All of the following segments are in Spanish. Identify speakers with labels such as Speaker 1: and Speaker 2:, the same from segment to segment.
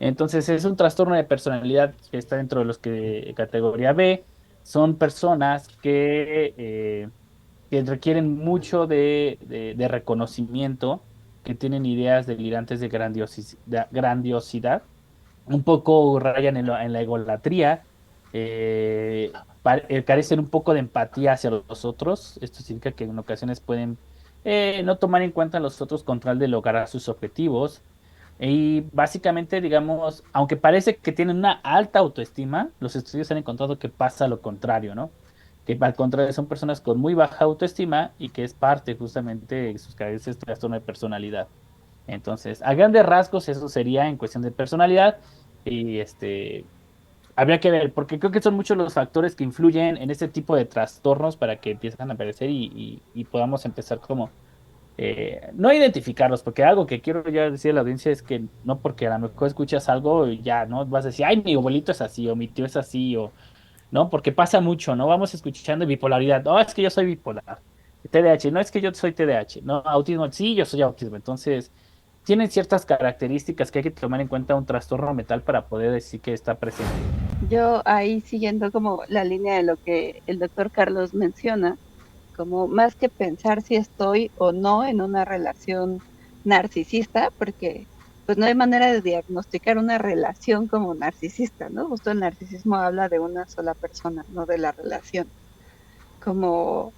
Speaker 1: Entonces es un trastorno de personalidad que está dentro de los que categoría B. Son personas que requieren mucho de reconocimiento, que tienen ideas delirantes de grandiosidad, un poco rayan en la egolatría, eh, carecen un poco de empatía hacia los otros. Esto significa que en ocasiones pueden no tomar en cuenta a los otros con tal de lograr sus objetivos. Y básicamente, digamos, aunque parece que tienen una alta autoestima, los estudios han encontrado que pasa lo contrario, ¿no? Que al contrario son personas con muy baja autoestima y que es parte justamente de sus carencias de trastorno de personalidad. Entonces, a grandes rasgos, eso sería en cuestión de personalidad. Y habría que ver, porque creo que son muchos los factores que influyen en este tipo de trastornos para que empiezan a aparecer y podamos empezar como no identificarlos, porque algo que quiero ya decir a la audiencia es que no porque a lo mejor escuchas algo y ya, ¿no? Vas a decir, ay, mi abuelito es así, o mi tío es así, o, ¿no? Porque pasa mucho, ¿no? Vamos escuchando bipolaridad, no, es que yo soy bipolar, TDAH, no es que yo soy TDAH, no, autismo, sí, yo soy autismo, entonces tienen ciertas características que hay que tomar en cuenta un trastorno mental para poder decir que está presente.
Speaker 2: Yo ahí siguiendo como la línea de lo que el doctor Carlos menciona, como más que pensar si estoy o no en una relación narcisista, porque pues no hay manera de diagnosticar una relación como narcisista, ¿no? Justo el narcisismo habla de una sola persona, no de la relación. Como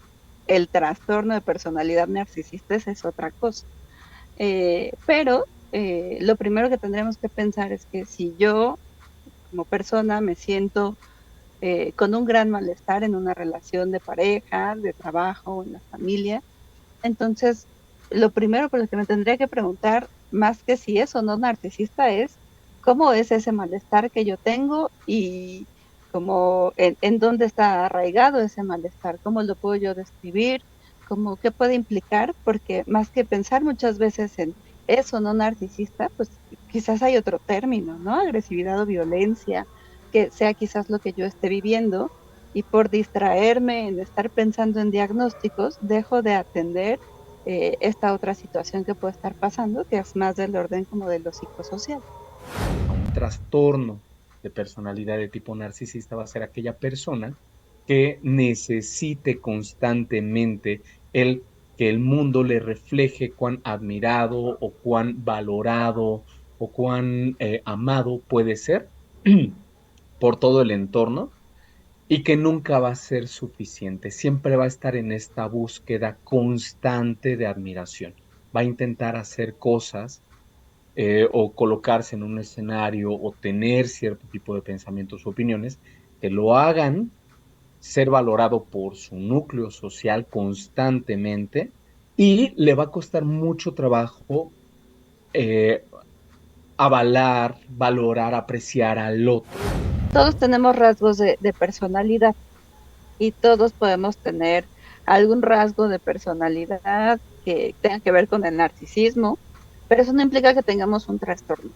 Speaker 2: el trastorno de personalidad narcisista esa es otra cosa. Pero lo primero que tendremos que pensar es que si yo como persona me siento con un gran malestar en una relación de pareja, de trabajo, en la familia, entonces lo primero por lo que me tendría que preguntar, más que si es o no narcisista, es cómo es ese malestar que yo tengo y cómo en dónde está arraigado ese malestar, cómo lo puedo yo describir, cómo qué puede implicar, porque más que pensar muchas veces en eso no narcisista, pues quizás hay otro término, ¿no? Agresividad o violencia, que sea quizás lo que yo esté viviendo y por distraerme en estar pensando en diagnósticos, dejo de atender esta otra situación que puede estar pasando, que es más del orden como de lo psicosocial.
Speaker 3: Un trastorno de personalidad de tipo narcisista va a ser aquella persona que necesite constantemente el que el mundo le refleje cuán admirado o cuán valorado o cuán amado puede ser por todo el entorno y que nunca va a ser suficiente. Siempre va a estar en esta búsqueda constante de admiración. Va a intentar hacer cosas o colocarse en un escenario o tener cierto tipo de pensamientos o opiniones que lo hagan ser valorado por su núcleo social constantemente y le va a costar mucho trabajo eh, avalar, valorar, apreciar al otro.
Speaker 2: Todos tenemos rasgos de personalidad y todos podemos tener algún rasgo de personalidad que tenga que ver con el narcisismo, pero eso no implica que tengamos un trastorno,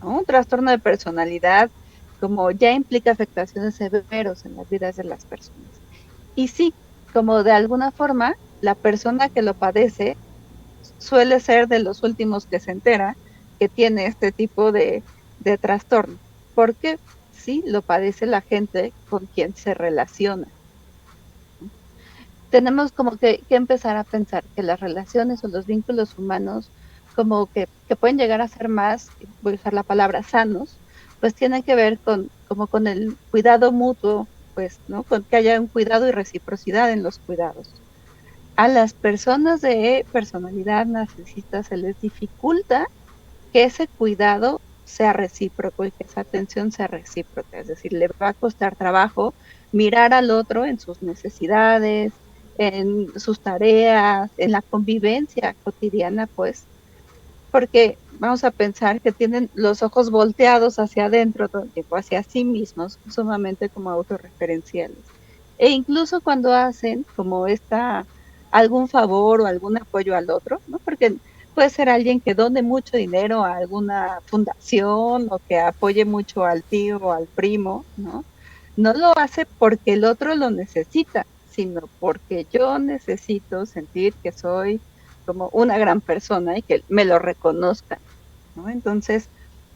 Speaker 2: ¿no? Un trastorno de personalidad como ya implica afectaciones severos en las vidas de las personas. Y sí, como de alguna forma, la persona que lo padece suele ser de los últimos que se entera que tiene este tipo de trastorno, porque sí lo padece la gente con quien se relaciona. Tenemos como que empezar a pensar que las relaciones o los vínculos humanos como que pueden llegar a ser más, voy a usar la palabra sanos, pues tienen que ver con como con el cuidado mutuo, pues, ¿no? Con que haya un cuidado y reciprocidad en los cuidados. A las personas de personalidad narcisista se les dificulta que ese cuidado sea recíproco y que esa atención sea recíproca, es decir, le va a costar trabajo mirar al otro en sus necesidades, en sus tareas, en la convivencia cotidiana, pues, porque vamos a pensar que tienen los ojos volteados hacia adentro todo el tiempo, hacia sí mismos, sumamente como autorreferenciales. E incluso cuando hacen como esta algún favor o algún apoyo al otro, ¿no? Porque puede ser alguien que done mucho dinero a alguna fundación o que apoye mucho al tío o al primo, ¿no? No lo hace porque el otro lo necesita, sino porque yo necesito sentir que soy como una gran persona y que me lo reconozcan, ¿no? Entonces,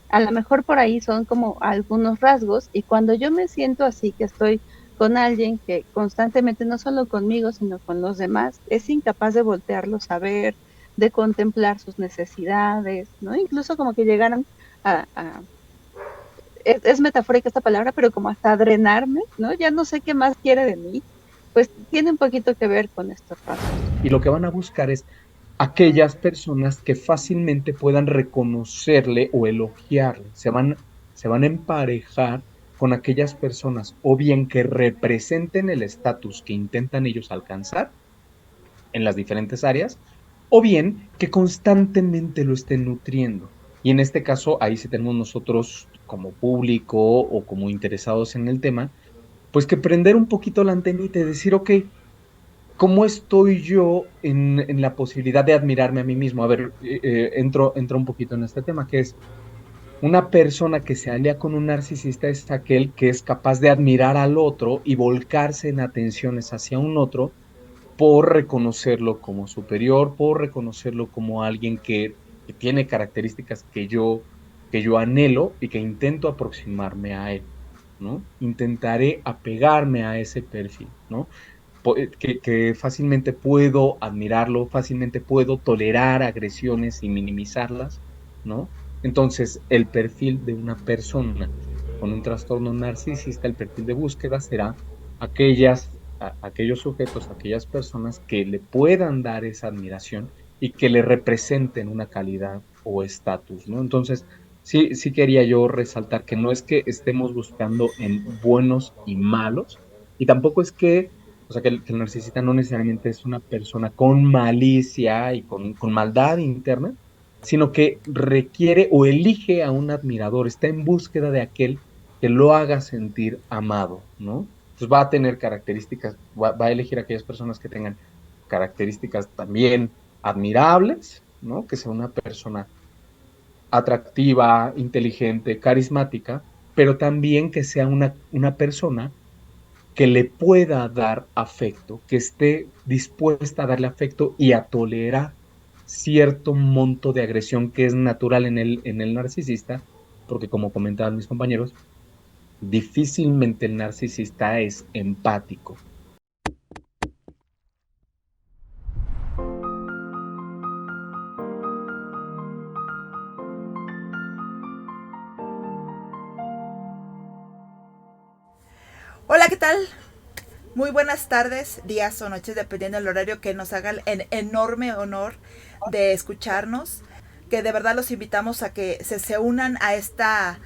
Speaker 2: A lo mejor por ahí son como algunos rasgos, y cuando yo me siento así, que estoy con alguien que constantemente, no solo conmigo, sino con los demás, es incapaz de voltearlos a ver, de contemplar sus necesidades, ¿no? Incluso como que llegaran a es metafórica esta palabra, pero como hasta drenarme, ¿no? Ya no sé qué más quiere de mí, pues tiene un poquito que ver con estos rasgos.
Speaker 3: Y lo que van a buscar es aquellas personas que fácilmente puedan reconocerle o elogiarle. Se van a emparejar con aquellas personas o bien que representen el estatus que intentan ellos alcanzar en las diferentes áreas, o bien que constantemente lo estén nutriendo. Y en este caso, ahí sí tenemos nosotros como público o como interesados en el tema, pues que prender un poquito la antenita y decir, ok, ¿cómo estoy yo en la posibilidad de admirarme a mí mismo? A ver, entro un poquito en este tema, que es una persona que se alía con un narcisista es aquel que es capaz de admirar al otro y volcarse en atenciones hacia un otro por reconocerlo como superior, por reconocerlo como alguien que tiene características que yo anhelo y que intento aproximarme a él, ¿no? Intentaré apegarme a ese perfil, ¿no? Que fácilmente puedo admirarlo, fácilmente puedo tolerar agresiones y minimizarlas, ¿no? Entonces, el perfil de una persona con un trastorno narcisista, el perfil de búsqueda será aquellos sujetos, aquellas personas que le puedan dar esa admiración y que le representen una calidad o estatus, ¿no? Entonces, sí quería yo resaltar que no es que estemos buscando en buenos y malos, y tampoco es que, o sea, que el narcisista no necesariamente es una persona con malicia y con maldad interna, sino que requiere o elige a un admirador, está en búsqueda de aquel que lo haga sentir amado, ¿no? Entonces va a tener características, va a elegir a aquellas personas que tengan características también admirables, ¿no? Que sea una persona atractiva, inteligente, carismática, pero también que sea una persona que le pueda dar afecto, que esté dispuesta a darle afecto y a tolerar cierto monto de agresión que es natural en el narcisista, porque como comentaban mis compañeros, difícilmente el narcisista es empático.
Speaker 4: Hola, ¿qué tal? Muy buenas tardes, días o noches, dependiendo del horario que nos haga el enorme honor de escucharnos. Que de verdad los invitamos a que se unan a esta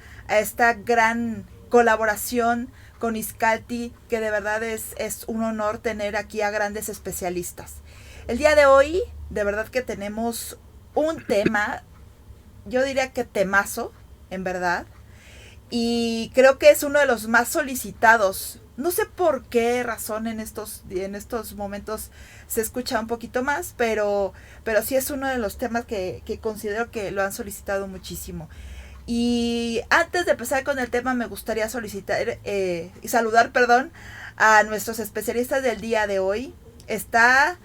Speaker 4: gran colaboración con Iscalti, que de verdad es un honor tener aquí a grandes especialistas. El día de hoy, de verdad que tenemos un tema, yo diría que temazo, en verdad. Y creo que es uno de los más solicitados. No sé por qué razón en estos momentos se escucha un poquito más, pero sí es uno de los temas que considero que lo han solicitado muchísimo. Y antes de empezar con el tema, me gustaría solicitar y saludar, perdón, a nuestros especialistas del día de hoy. Está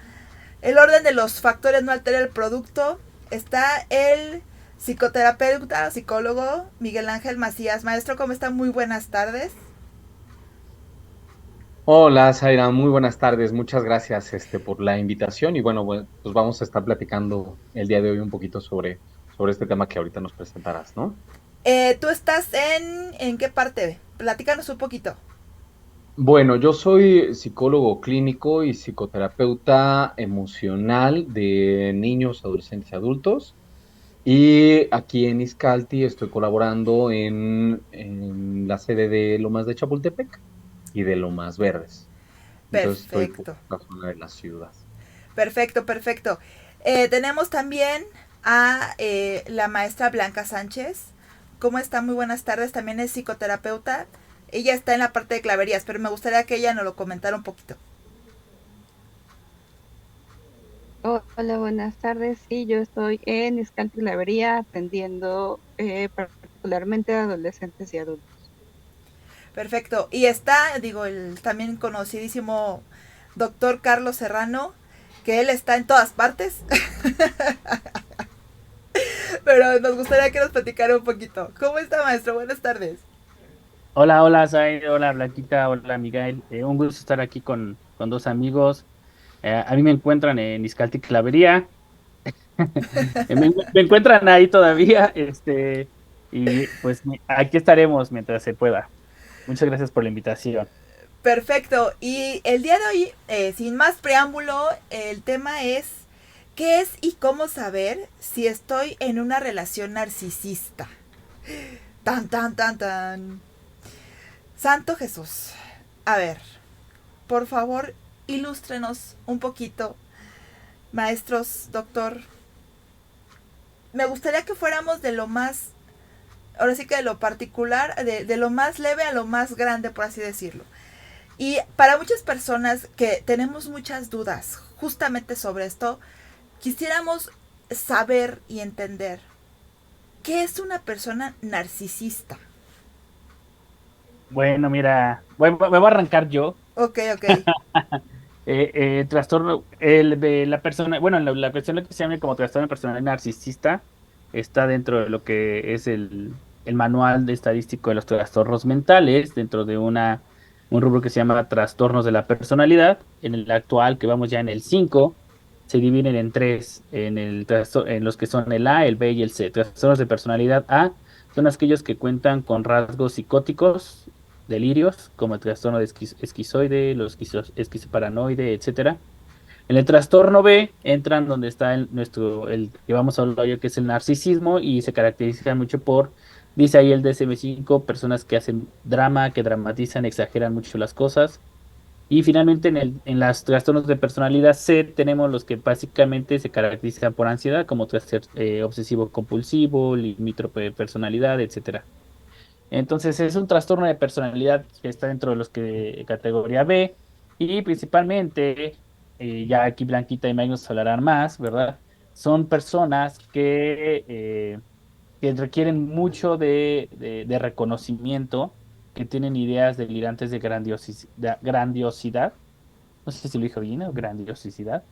Speaker 4: el orden de los factores no altera el producto. Está el psicoterapeuta, psicólogo Miguel Ángel Macías. Maestro, ¿cómo está? Muy buenas tardes.
Speaker 3: Hola, Zaira, muy buenas tardes. Muchas gracias por la invitación y bueno, pues vamos a estar platicando el día de hoy un poquito sobre este tema que ahorita nos presentarás, ¿no?
Speaker 4: ¿Tú estás en qué parte? Platícanos un poquito.
Speaker 3: Bueno, yo soy psicólogo clínico y psicoterapeuta emocional de niños, adolescentes y adultos. Y aquí en Izcalti estoy colaborando en la sede de Lomas de Chapultepec y de Lomas Verdes. Entonces estoy por
Speaker 4: Perfecto.
Speaker 3: la zona de la ciudad.
Speaker 4: Perfecto, perfecto. Tenemos también a la maestra Blanca Sánchez. ¿Cómo está? Muy buenas tardes. También es psicoterapeuta. Ella está en la parte de claverías, pero me gustaría que ella nos lo comentara un poquito.
Speaker 2: Hola, buenas tardes. Sí, yo estoy en Iscalti Clavería atendiendo particularmente a adolescentes y adultos.
Speaker 4: Perfecto. Y está, digo, el también conocidísimo doctor Carlos Serrano, que él está en todas partes. pero nos gustaría que nos platicara un poquito. ¿Cómo está, maestro? Buenas tardes.
Speaker 1: Hola, hola, Zay, hola, Blanquita, hola, Miguel. Un gusto estar aquí con dos amigos. A mí me encuentran en Izcalti Clavería. Me encuentran ahí todavía, y pues aquí estaremos mientras se pueda. Muchas gracias por la invitación.
Speaker 4: Perfecto. Y el día de hoy, sin más preámbulo, el tema es ¿qué es y cómo saber si estoy en una relación narcisista? Tan, tan, tan, tan. Santo Jesús. A ver, por favor, ilústrenos un poquito, maestros, doctor. Me gustaría que fuéramos de lo más, ahora sí que de lo particular, de lo más leve a lo más grande, por así decirlo. Y para muchas personas que tenemos muchas dudas justamente sobre esto, quisiéramos saber y entender qué es una persona narcisista.
Speaker 1: Bueno, mira, me voy a arrancar yo.
Speaker 4: Ok, ok.
Speaker 1: Trastorno, la persona, bueno, la persona que se llama como trastorno personal narcisista está dentro de lo que es el manual de estadístico de los trastornos mentales, dentro de un rubro que se llama trastornos de la personalidad. En el actual, que vamos ya en el 5 se dividen en tres, en los que son el A, el B y el C. Trastornos de personalidad A son aquellos que cuentan con rasgos psicóticos, delirios, como el trastorno de esquizoide, los esquizoparanoide, etcétera. En el trastorno B entran donde está el que vamos a hablar hoy, que es el narcisismo, y se caracteriza mucho por, dice ahí el DSM-5, personas que hacen drama, que dramatizan, exageran mucho las cosas. Y finalmente en los trastornos de personalidad C tenemos los que básicamente se caracterizan por ansiedad, como trastorno obsesivo compulsivo, limítrofe de personalidad, etcétera. Entonces es un trastorno de personalidad que está dentro de los que categoría B, y principalmente, ya aquí Blanquita y Mike nos hablarán más, ¿verdad? Son personas que requieren mucho de reconocimiento, que tienen ideas delirantes de grandiosidad, no sé si lo dije bien, o grandiosidad,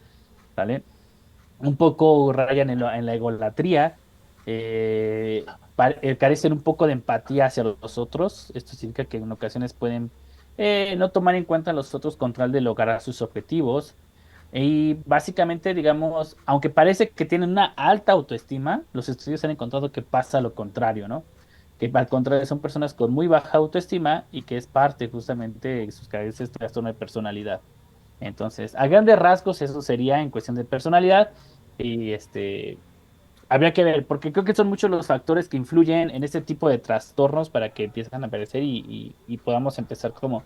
Speaker 1: ¿vale? Un poco rayan en la egolatría, carecen un poco de empatía hacia los otros. Esto significa que en ocasiones pueden no tomar en cuenta a los otros con tal de lograr sus objetivos. Y básicamente, digamos, aunque parece que tienen una alta autoestima, los estudios han encontrado que pasa lo contrario, ¿no? Que al contrario son personas con muy baja autoestima, y que es parte justamente de sus carencias de trastorno de personalidad. Entonces, a grandes rasgos, eso sería en cuestión de personalidad. Y habría que ver, porque creo que son muchos los factores que influyen en este tipo de trastornos para que empiezan a aparecer, y podamos empezar como,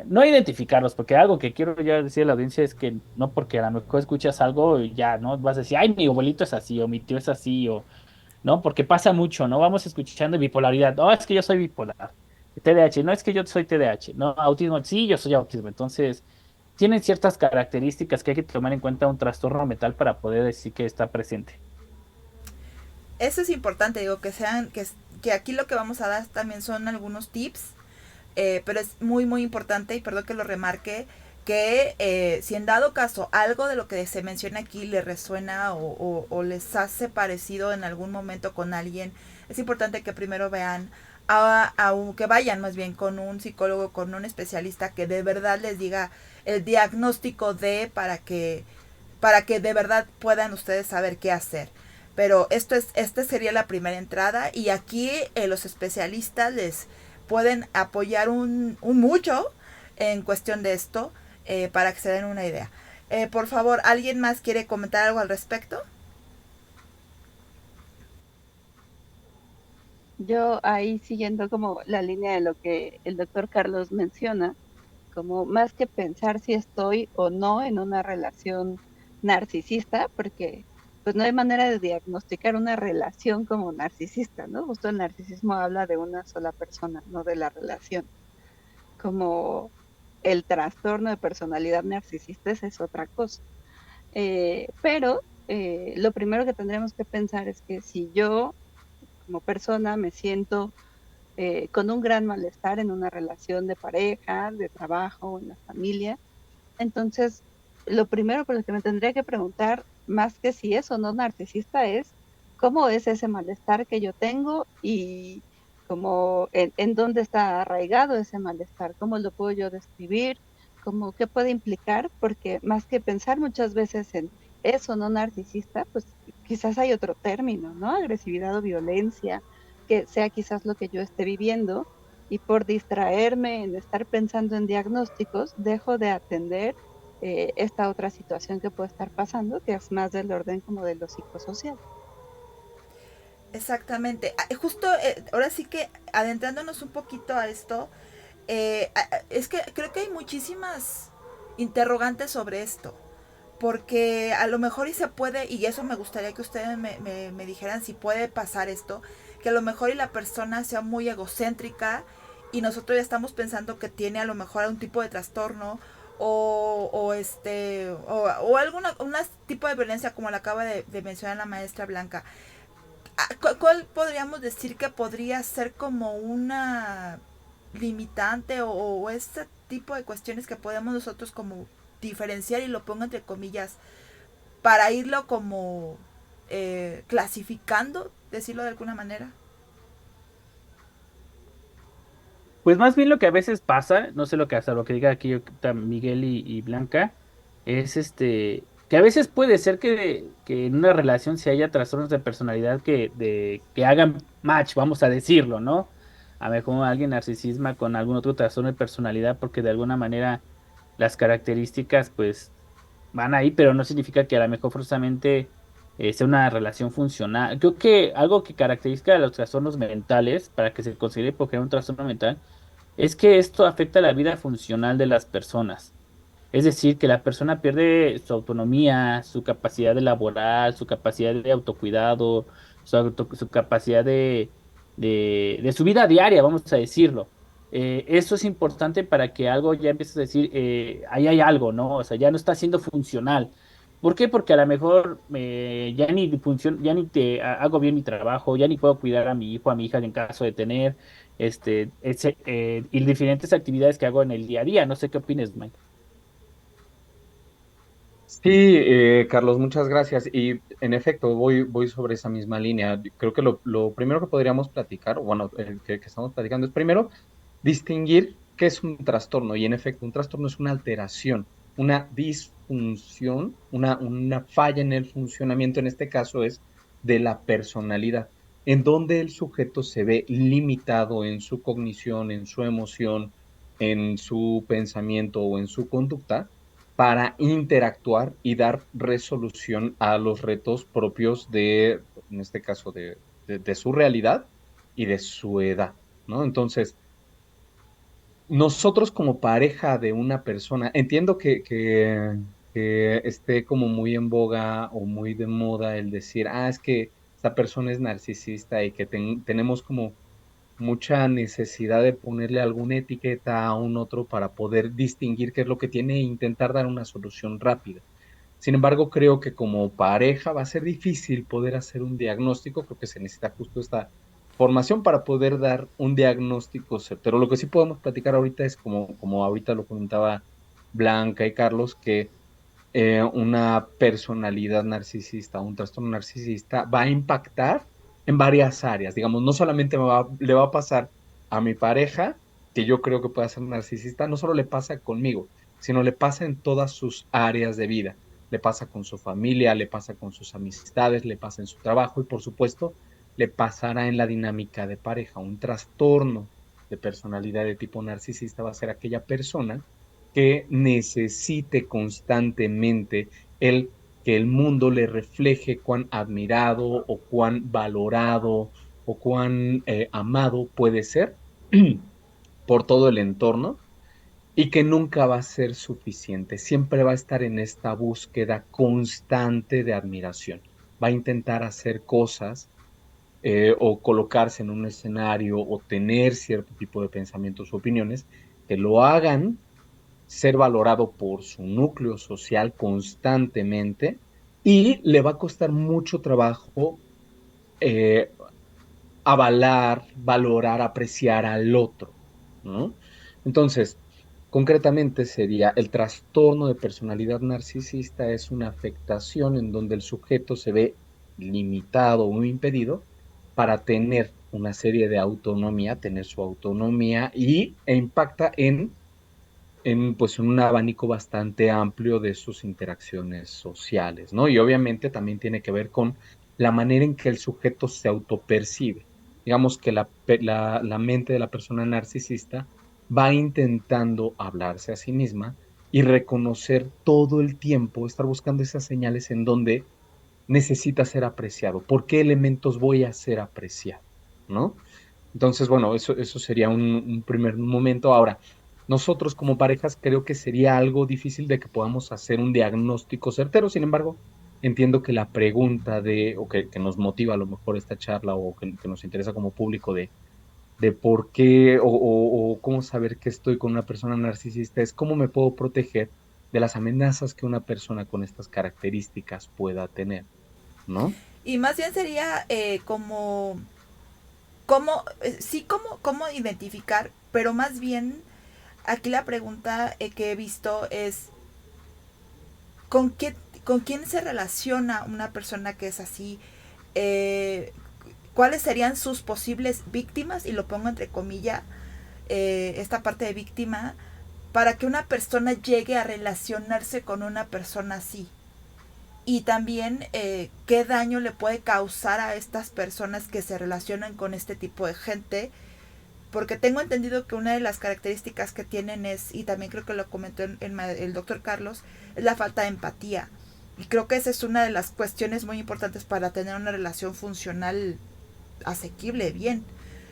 Speaker 1: no identificarlos, porque algo que quiero ya decir a la audiencia es que no porque a lo mejor escuchas algo y ya, ¿no? Vas a decir, ay, mi abuelito es así, o mi tío es así, o, ¿no? Porque pasa mucho, ¿no? Vamos escuchando bipolaridad, no, es que yo soy bipolar. TDAH, no es que yo soy TDAH, no, autismo, sí, yo soy autismo. Entonces, tienen ciertas características que hay que tomar en cuenta un trastorno mental para poder decir que está presente.
Speaker 4: Eso es importante, digo, que aquí lo que vamos a dar también son algunos tips, pero es muy, muy importante, y perdón que lo remarque, que si en dado caso algo de lo que se menciona aquí le resuena o les hace parecido en algún momento con alguien, es importante que primero vean, que vayan más bien con un psicólogo, con un especialista que de verdad les diga el diagnóstico para que de verdad puedan ustedes saber qué hacer. Pero esta sería la primera entrada, y aquí los especialistas les pueden apoyar un mucho en cuestión de esto, para que se den una idea. Por favor, ¿alguien más quiere comentar algo al respecto?
Speaker 2: Yo ahí siguiendo como la línea de lo que el doctor Carlos menciona, como más que pensar si estoy o no en una relación narcisista, porque pues no hay manera de diagnosticar una relación como narcisista, ¿no? Justo el narcisismo habla de una sola persona, no de la relación. Como el trastorno de personalidad narcisista, esa es otra cosa. Pero lo primero que tendremos que pensar es que si yo como persona me siento con un gran malestar en una relación de pareja, de trabajo, en la familia, entonces lo primero por lo que me tendría que preguntar, más que si es o no narcisista, es cómo es ese malestar que yo tengo y como en dónde está arraigado ese malestar, cómo lo puedo yo describir, cómo qué puede implicar, porque más que pensar muchas veces en eso, no narcisista, pues quizás hay otro término, ¿no? Agresividad o violencia, que sea quizás lo que yo esté viviendo y por distraerme en estar pensando en diagnósticos, dejo de atender esta otra situación que puede estar pasando, que es más del orden como de lo psicosocial.
Speaker 4: Exactamente. Justo ahora sí que adentrándonos un poquito a esto, es que creo que hay muchísimas interrogantes sobre esto. Porque a lo mejor y se puede, y eso me gustaría que ustedes me dijeran si puede pasar esto, que a lo mejor y la persona sea muy egocéntrica y nosotros ya estamos pensando que tiene a lo mejor algún tipo de trastorno o alguna tipo de violencia como la acaba de mencionar la maestra Blanca. ¿Cuál podríamos decir que podría ser como una limitante o este tipo de cuestiones que podemos nosotros como diferenciar, y lo pongo entre comillas, para irlo como clasificando, decirlo de alguna manera?
Speaker 1: Pues más bien lo que a veces pasa, no sé lo que hasta lo que diga aquí ahorita Miguel y Blanca, es que a veces puede ser que en una relación se haya trastornos de personalidad que hagan match, vamos a decirlo, ¿no? A lo mejor alguien narcisismo con algún otro trastorno de personalidad, porque de alguna manera las características pues van ahí, pero no significa que a lo mejor forzosamente sea una relación funcional. Creo que algo que caracteriza a los trastornos mentales, para que se considere porque un trastorno mental, es que esto afecta la vida funcional de las personas. Es decir, que la persona pierde su autonomía, su capacidad de laboral, su capacidad de autocuidado, su capacidad de su vida diaria, vamos a decirlo. Eso es importante para que algo ya empieces a decir, ahí hay algo, ¿no? O sea, ya no está siendo funcional. ¿Por qué? Porque a lo mejor ya ni hago bien mi trabajo, ya ni puedo cuidar a mi hijo, a mi hija en caso de tener, y diferentes actividades que hago en el día a día. No sé qué opinas, Mike.
Speaker 3: Sí, Carlos, muchas gracias. Y en efecto, voy sobre esa misma línea. Creo que lo primero que podríamos platicar, o bueno, que estamos platicando es primero distinguir qué es un trastorno. Y en efecto, un trastorno es una alteración, una disfunción, una falla en el funcionamiento, en este caso es de la personalidad, en donde el sujeto se ve limitado en su cognición, en su emoción, en su pensamiento o en su conducta para interactuar y dar resolución a los retos propios de, en este caso, de su realidad y de su edad, ¿no? Entonces, nosotros como pareja de una persona, entiendo que esté como muy en boga o muy de moda el decir, es que esta persona es narcisista y que tenemos como mucha necesidad de ponerle alguna etiqueta a un otro para poder distinguir qué es lo que tiene e intentar dar una solución rápida. Sin embargo, creo que como pareja va a ser difícil poder hacer un diagnóstico. Creo que se necesita justo esta formación para poder dar un diagnóstico certero. Lo que sí podemos platicar ahorita es como ahorita lo comentaba Blanca y Carlos, que una personalidad narcisista, un trastorno narcisista va a impactar en varias áreas. Digamos, no solamente le va a pasar a mi pareja, que yo creo que puede ser narcisista, no solo le pasa conmigo, sino le pasa en todas sus áreas de vida. Le pasa con su familia, le pasa con sus amistades, le pasa en su trabajo y por supuesto le pasará en la dinámica de pareja. Un trastorno de personalidad de tipo narcisista va a ser aquella persona que necesite constantemente el que el mundo le refleje cuán admirado o cuán valorado o cuán amado puede ser por todo el entorno y que nunca va a ser suficiente. Siempre va a estar en esta búsqueda constante de admiración. Va a intentar hacer cosas o colocarse en un escenario o tener cierto tipo de pensamientos o opiniones que lo hagan ser valorado por su núcleo social constantemente y le va a costar mucho trabajo eh, avalar, valorar, apreciar al otro, ¿no? Entonces, concretamente sería el trastorno de personalidad narcisista es una afectación en donde el sujeto se ve limitado o impedido para tener una serie de autonomía, tener su autonomía e impacta pues, en un abanico bastante amplio de sus interacciones sociales, ¿no? Y obviamente también tiene que ver con la manera en que el sujeto se autopercibe. Digamos que la mente de la persona narcisista va intentando hablarse a sí misma y reconocer todo el tiempo, estar buscando esas señales en donde necesita ser apreciado. ¿Por qué elementos voy a ser apreciado? ¿No? Entonces, bueno, eso sería un primer momento. Ahora, nosotros como parejas creo que sería algo difícil de que podamos hacer un diagnóstico certero. Sin embargo, entiendo que la pregunta o que nos motiva a lo mejor esta charla o que nos interesa como público de por qué o cómo saber que estoy con una persona narcisista es cómo me puedo proteger de las amenazas que una persona con estas características pueda tener, ¿no?
Speaker 4: Y más bien sería como, cómo, sí, cómo identificar, pero más bien aquí la pregunta que he visto es, ¿con qué, con quién se relaciona una persona que es así? Eh, ¿Cuáles serían sus posibles víctimas? Y lo pongo entre comillas, esta parte de víctima, para que una persona llegue a relacionarse con una persona así. Y también qué daño le puede causar a estas personas que se relacionan con este tipo de gente, porque tengo entendido que una de las características que tienen es, y también creo que lo comentó el doctor Carlos, es la falta de empatía. Y creo que esa es una de las cuestiones muy importantes para tener una relación funcional asequible, bien.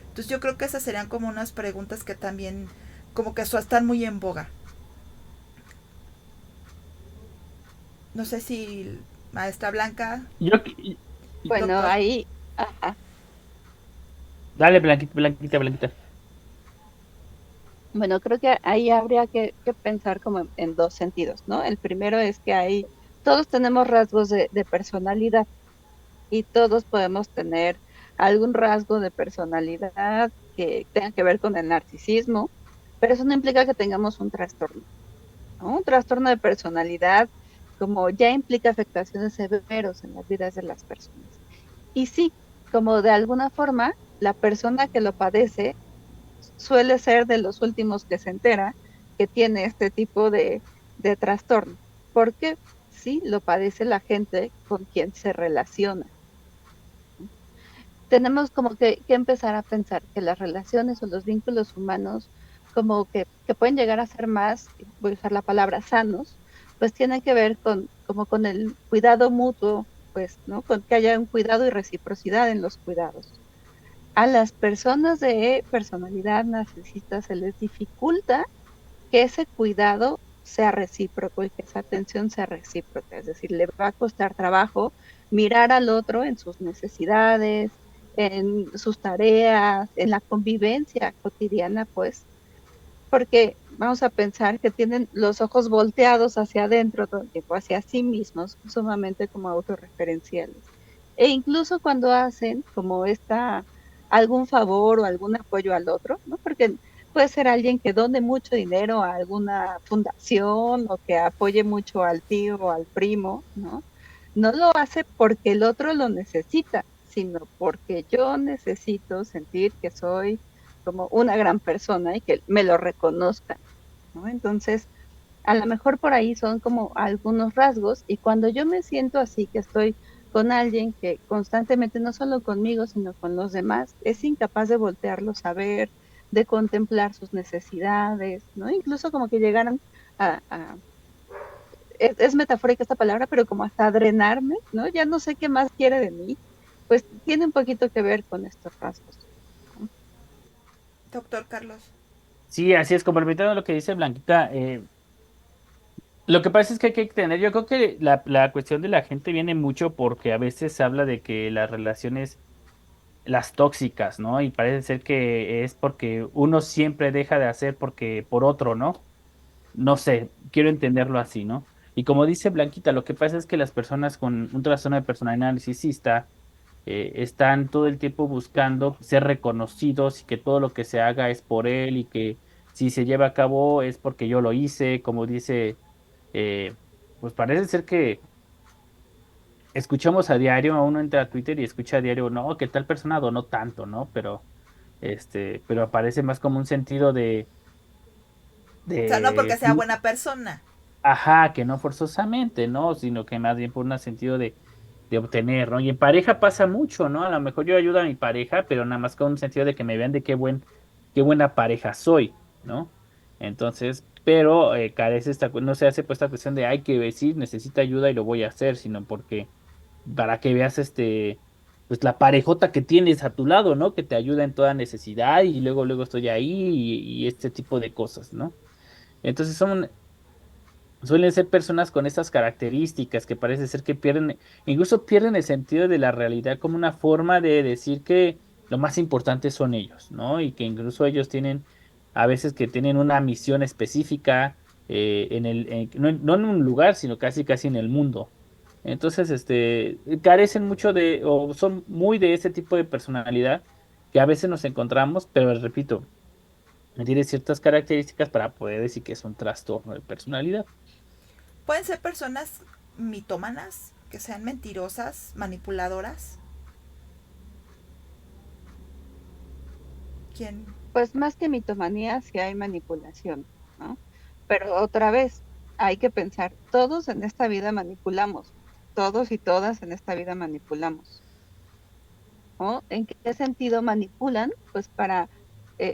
Speaker 4: Entonces yo creo que esas serían como unas preguntas que también como que están muy en boga. No sé si maestra Blanca.
Speaker 1: Yo,
Speaker 2: Bueno,
Speaker 4: Doctor.
Speaker 2: ahí, ajá.
Speaker 1: dale, Blanquita, Blanquita, Blanquita.
Speaker 2: Bueno, creo que ahí habría que pensar como en dos sentidos, ¿no? El primero es que todos tenemos rasgos de personalidad y todos podemos tener algún rasgo de personalidad que tenga que ver con el narcisismo, pero eso no implica que tengamos un trastorno, ¿no? Un trastorno de personalidad como ya implica afectaciones severas en las vidas de las personas. Y sí, como de alguna forma, la persona que lo padece suele ser de los últimos que se entera que tiene este tipo de trastorno, porque sí lo padece la gente con quien se relaciona. Tenemos como que empezar a pensar que las relaciones o los vínculos humanos como que pueden llegar a ser más, voy a usar la palabra sanos, pues tienen que ver como con el cuidado mutuo, pues, ¿no? Con que haya un cuidado y reciprocidad en los cuidados. A las personas de personalidad narcisista se les dificulta que ese cuidado sea recíproco y que esa atención sea recíproca. Es decir, le va a costar trabajo mirar al otro en sus necesidades, en sus tareas, en la convivencia cotidiana, pues, porque vamos a pensar que tienen los ojos volteados hacia adentro todo el tiempo, hacia sí mismos, sumamente como autorreferenciales. E incluso cuando hacen como algún favor o algún apoyo al otro, ¿no? Porque puede ser alguien que done mucho dinero a alguna fundación o que apoye mucho al tío o al primo, ¿no? No lo hace porque el otro lo necesita, sino porque yo necesito sentir que soy como una gran persona y que me lo reconozcan, ¿no? Entonces, a lo mejor por ahí son como algunos rasgos y cuando yo me siento así, que estoy con alguien que constantemente, no solo conmigo, sino con los demás, es incapaz de voltearlos a ver, de contemplar sus necesidades, ¿no? Incluso como que llegaran a es metafórica esta palabra, pero como hasta drenarme, ¿no? Ya no sé qué más quiere de mí, pues tiene un poquito que ver con estos rasgos, ¿no?
Speaker 4: Doctor Carlos.
Speaker 1: Sí, así es, complementando lo que dice Blanquita, lo que pasa es que hay que tener, yo creo que la cuestión de la gente viene mucho porque a veces se habla de que las relaciones, las tóxicas, ¿no? Y parece ser que es porque uno siempre deja de hacer porque por otro, ¿no? No sé, quiero entenderlo así, ¿no? Y como dice Blanquita, lo que pasa es que las personas con un trastorno de personalidad narcisista están todo el tiempo buscando ser reconocidos y que todo lo que se haga es por él y que si se lleva a cabo es porque yo lo hice, como dice, pues parece ser que escuchamos a diario, uno entra a Twitter y escucha a diario, no, que tal persona donó tanto, ¿no? Pero aparece más como un sentido
Speaker 4: O sea, no porque
Speaker 1: de,
Speaker 4: sea buena persona.
Speaker 1: ajá, que no forzosamente, ¿no? Sino que más bien por un sentido de obtener, ¿no? Y en pareja pasa mucho, ¿no? A lo mejor yo ayudo a mi pareja, pero nada más con un sentido de que me vean de qué buena pareja soy, ¿no? Entonces, pero carece no se hace pues esta cuestión de, hay que decir, necesita ayuda y lo voy a hacer, sino porque para que veas pues la parejota que tienes a tu lado, ¿no? Que te ayuda en toda necesidad y luego estoy ahí y este tipo de cosas, ¿no? Entonces suelen ser personas con estas características que parece ser que incluso pierden el sentido de la realidad como una forma de decir que lo más importante son ellos, ¿no? Y que incluso ellos tienen, a veces que tienen una misión específica no en un lugar, sino casi en el mundo. Entonces, carecen mucho o son muy de ese tipo de personalidad que a veces nos encontramos, pero repito, tiene ciertas características para poder decir que es un trastorno de personalidad.
Speaker 4: Pueden ser personas mitómanas, que sean mentirosas, manipuladoras. ¿Quién?
Speaker 2: Pues más que mitomanía, sí hay manipulación, ¿no? Pero otra vez, hay que pensar, todos en esta vida manipulamos, todos y todas en esta vida manipulamos, ¿no? ¿En qué sentido manipulan? Pues para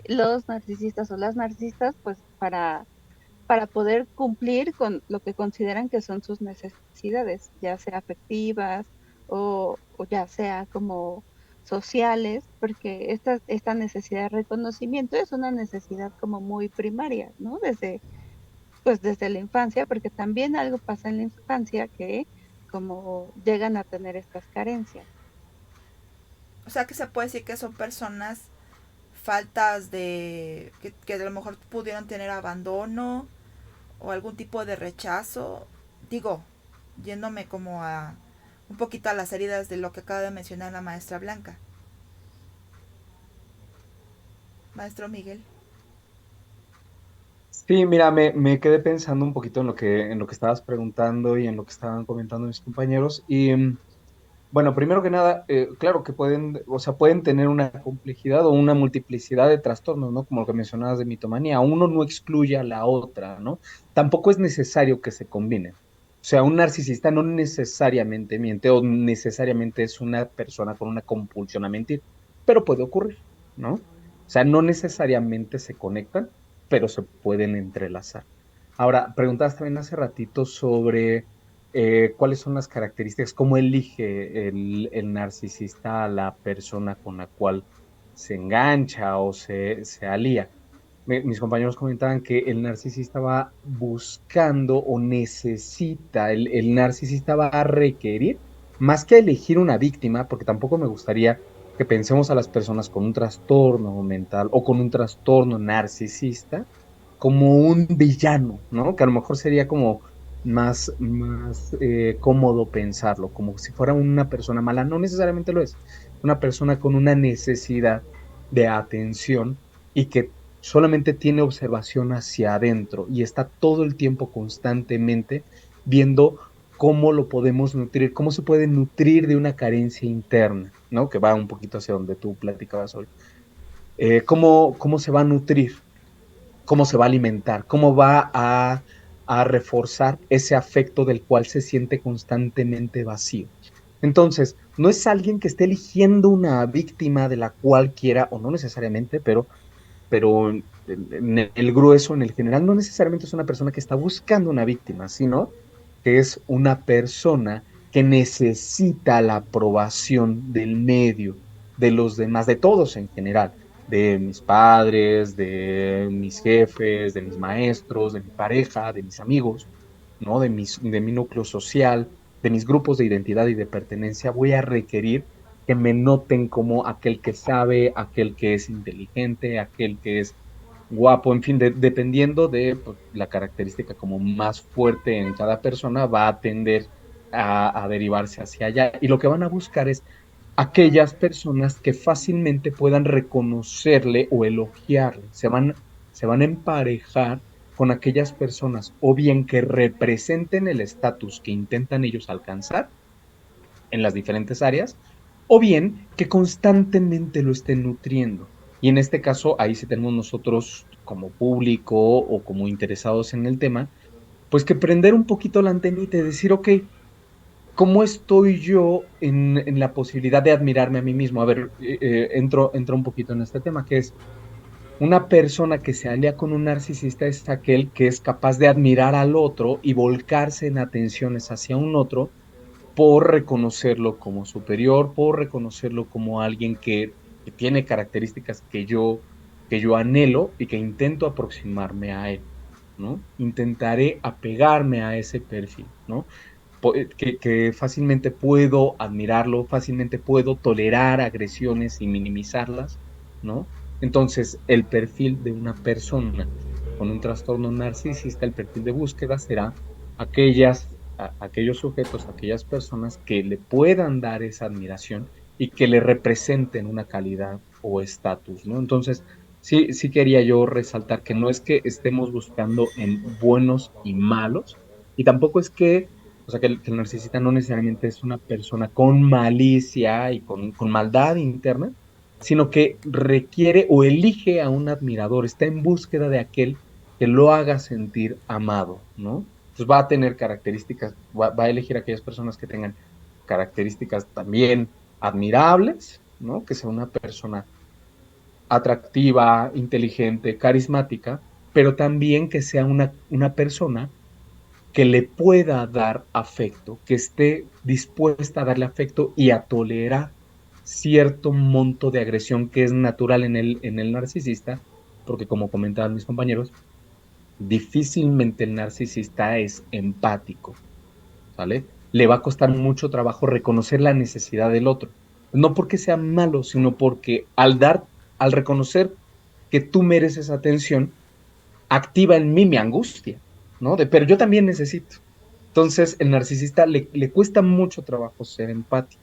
Speaker 2: los narcisistas o las narcisistas, pues para poder cumplir con lo que consideran que son sus necesidades, ya sea afectivas o ya sea como sociales, porque esta necesidad de reconocimiento es una necesidad como muy primaria, ¿no? Pues desde la infancia, porque también algo pasa en la infancia que como llegan a tener estas carencias.
Speaker 4: O sea, que se puede decir que son personas faltas de... que a lo mejor pudieron tener abandono o algún tipo de rechazo. Digo, yéndome como a un poquito a las heridas de lo que acaba de mencionar la maestra Blanca. Maestro Miguel.
Speaker 3: Sí, mira, me quedé pensando un poquito en lo que estabas preguntando y en lo que estaban comentando mis compañeros. Y bueno, primero que nada, claro que pueden, o sea, pueden tener una complejidad o una multiplicidad de trastornos, ¿no? Como lo que mencionabas de mitomanía. Uno no excluye a la otra, ¿no? Tampoco es necesario que se combinen. O sea, un narcisista no necesariamente miente o necesariamente es una persona con una compulsión a mentir, pero puede ocurrir, ¿no? O sea, no necesariamente se conectan, pero se pueden entrelazar. Ahora, preguntabas también hace ratito sobre cuáles son las características, cómo elige el narcisista a la persona con la cual se engancha o se alía. Mis compañeros comentaban que el narcisista va buscando o necesita, el narcisista va a requerir, más que elegir una víctima, porque tampoco me gustaría que pensemos a las personas con un trastorno mental o con un trastorno narcisista como un villano, ¿no? Que a lo mejor sería como más cómodo pensarlo, como si fuera una persona mala. No necesariamente lo es. Una persona con una necesidad de atención y que solamente tiene observación hacia adentro y está todo el tiempo constantemente viendo cómo lo podemos nutrir, cómo se puede nutrir de una carencia interna, ¿no? Que va un poquito hacia donde tú platicabas hoy. ¿Cómo se va a nutrir? ¿Cómo se va a alimentar? ¿Cómo va a reforzar ese afecto del cual se siente constantemente vacío? Entonces, no es alguien que esté eligiendo una víctima de la cual quiera, o no necesariamente, pero en el grueso, en el general, no necesariamente es una persona que está buscando una víctima, sino que es una persona que necesita la aprobación del medio, de los demás, de todos en general, de mis padres, de mis jefes, de mis maestros, de mi pareja, de mis amigos, ¿no? De mi núcleo social, de mis grupos de identidad y de pertenencia. Voy a requerir que me noten como aquel que sabe, aquel que es inteligente, aquel que es guapo, en fin, dependiendo de pues, la característica como más fuerte en cada persona, va a tender a derivarse hacia allá. Y lo que van a buscar es aquellas personas que fácilmente puedan reconocerle o elogiarle. Se van a emparejar con aquellas personas o bien que representen el estatus que intentan ellos alcanzar, en las diferentes áreas, o bien que constantemente lo estén nutriendo. Y en este caso, ahí sí tenemos nosotros como público o como interesados en el tema, pues que prender un poquito la antenita y decir, ok, ¿cómo estoy yo en la posibilidad de admirarme a mí mismo? A ver, entro un poquito en este tema, que es una persona que se alía con un narcisista es aquel que es capaz de admirar al otro y volcarse en atenciones hacia un otro por reconocerlo como superior, por reconocerlo como alguien que tiene características que yo anhelo y que intento aproximarme a él, ¿no? Intentaré apegarme a ese perfil, ¿no? Que fácilmente puedo admirarlo, fácilmente puedo tolerar agresiones y minimizarlas, ¿no? Entonces, el perfil de una persona con un trastorno narcisista, el perfil de búsqueda será aquellos sujetos, aquellas personas que le puedan dar esa admiración y que le representen una calidad o estatus, ¿no? Entonces, sí quería yo resaltar que no es que estemos buscando en buenos y malos, y tampoco es que, o sea, que el narcisista no necesariamente es una persona con malicia y con maldad interna, sino que requiere o elige a un admirador, está en búsqueda de aquel que lo haga sentir amado, ¿no? Entonces va a tener características, va a elegir aquellas personas que tengan características también admirables, ¿no? Que sea una persona atractiva, inteligente, carismática, pero también que sea una persona que le pueda dar afecto, que esté dispuesta a darle afecto y a tolerar cierto monto de agresión que es natural en el narcisista, porque como comentaban mis compañeros, difícilmente el narcisista es empático, ¿sale? Le va a costar mucho trabajo reconocer la necesidad del otro. No porque sea malo, sino porque al reconocer que tú mereces atención, activa en mí mi angustia, ¿no? Pero yo también necesito. Entonces, el narcisista le cuesta mucho trabajo ser empático.